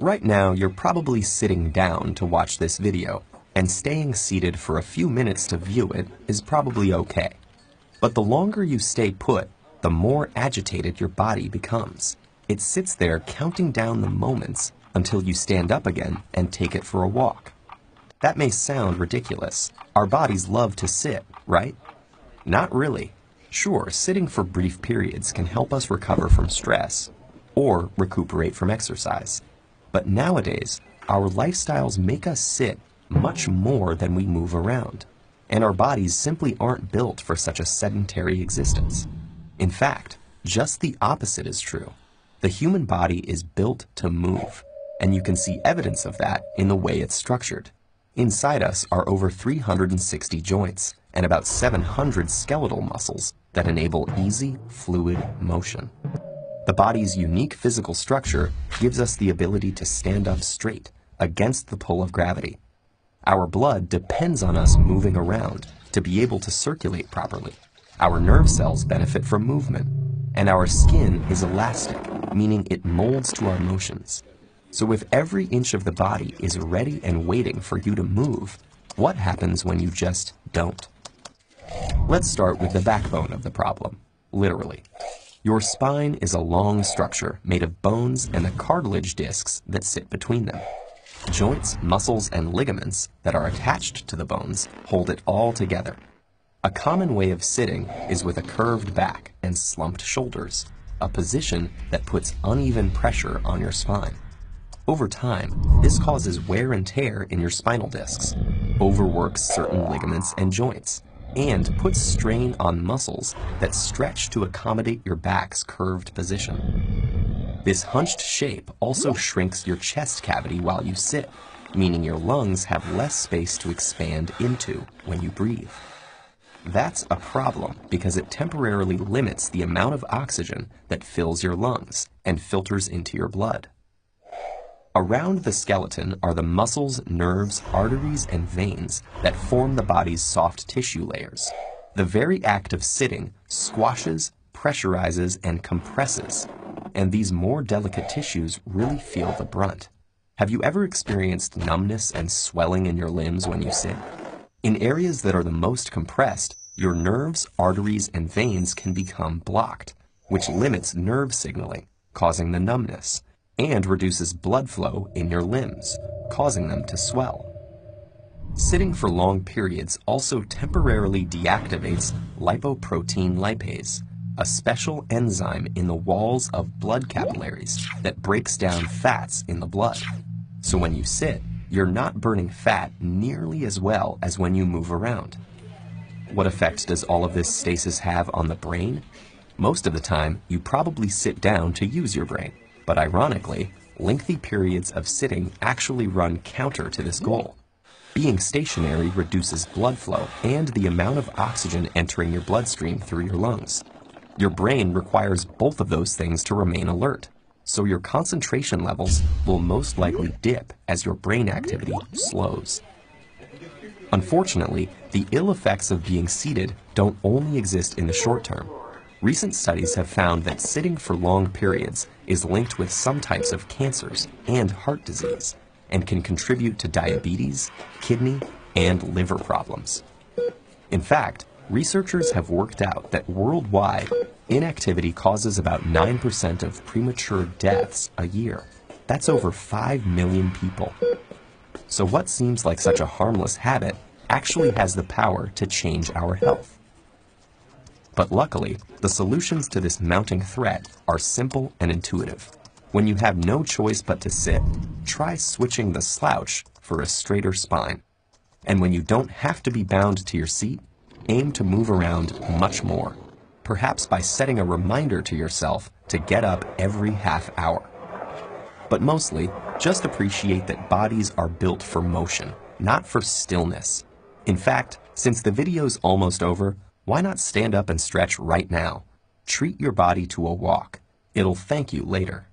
Right now, you're probably sitting down to watch this video, and staying seated for a few minutes to view it is probably okay. But the longer you stay put, the more agitated your body becomes. It sits there counting down the moments until you stand up again and take it for a walk. That may sound ridiculous. Our bodies love to sit, right? Not really. Sure, sitting for brief periods can help us recover from stress or recuperate from exercise. But nowadays, our lifestyles make us sit much more than we move around, and our bodies simply aren't built for such a sedentary existence. In fact, just the opposite is true. The human body is built to move, and you can see evidence of that in the way it's structured. Inside us are over 360 joints and about 700 skeletal muscles that enable easy, fluid motion. The body's unique physical structure gives us the ability to stand up straight against the pull of gravity. Our blood depends on us moving around to be able to circulate properly. Our nerve cells benefit from movement, and our skin is elastic, meaning it molds to our motions. So if every inch of the body is ready and waiting for you to move, what happens when you just don't? Let's start with the backbone of the problem, literally. Your spine is a long structure made of bones and the cartilage discs that sit between them. Joints, muscles, and ligaments that are attached to the bones hold it all together. A common way of sitting is with a curved back and slumped shoulders, a position that puts uneven pressure on your spine. Over time, this causes wear and tear in your spinal discs, overworks certain ligaments and joints, and puts strain on muscles that stretch to accommodate your back's curved position. This hunched shape also shrinks your chest cavity while you sit, meaning your lungs have less space to expand into when you breathe. That's a problem because it temporarily limits the amount of oxygen that fills your lungs and filters into your blood. Around the skeleton are the muscles, nerves, arteries, and veins that form the body's soft tissue layers. The very act of sitting squashes, pressurizes, and compresses, and these more delicate tissues really feel the brunt. Have you ever experienced numbness and swelling in your limbs when you sit? In areas that are the most compressed, your nerves, arteries, and veins can become blocked, which limits nerve signaling, causing the numbness, and reduces blood flow in your limbs, causing them to swell. Sitting for long periods also temporarily deactivates lipoprotein lipase, a special enzyme in the walls of blood capillaries that breaks down fats in the blood. So when you sit, you're not burning fat nearly as well as when you move around. What effect does all of this stasis have on the brain? Most of the time, you probably sit down to use your brain. But ironically, lengthy periods of sitting actually run counter to this goal. Being stationary reduces blood flow and the amount of oxygen entering your bloodstream through your lungs. Your brain requires both of those things to remain alert, so your concentration levels will most likely dip as your brain activity slows. Unfortunately, the ill effects of being seated don't only exist in the short term. Recent studies have found that sitting for long periods is linked with some types of cancers and heart disease, and can contribute to diabetes, kidney, and liver problems. In fact, researchers have worked out that worldwide, inactivity causes about 9% of premature deaths a year. That's over 5 million people. So what seems like such a harmless habit actually has the power to change our health. But luckily, the solutions to this mounting threat are simple and intuitive. When you have no choice but to sit, try switching the slouch for a straighter spine. And when you don't have to be bound to your seat, aim to move around much more, perhaps by setting a reminder to yourself to get up every half hour. But mostly, just appreciate that bodies are built for motion, not for stillness. In fact, since the video's almost over, why not stand up and stretch right now? Treat your body to a walk. It'll thank you later.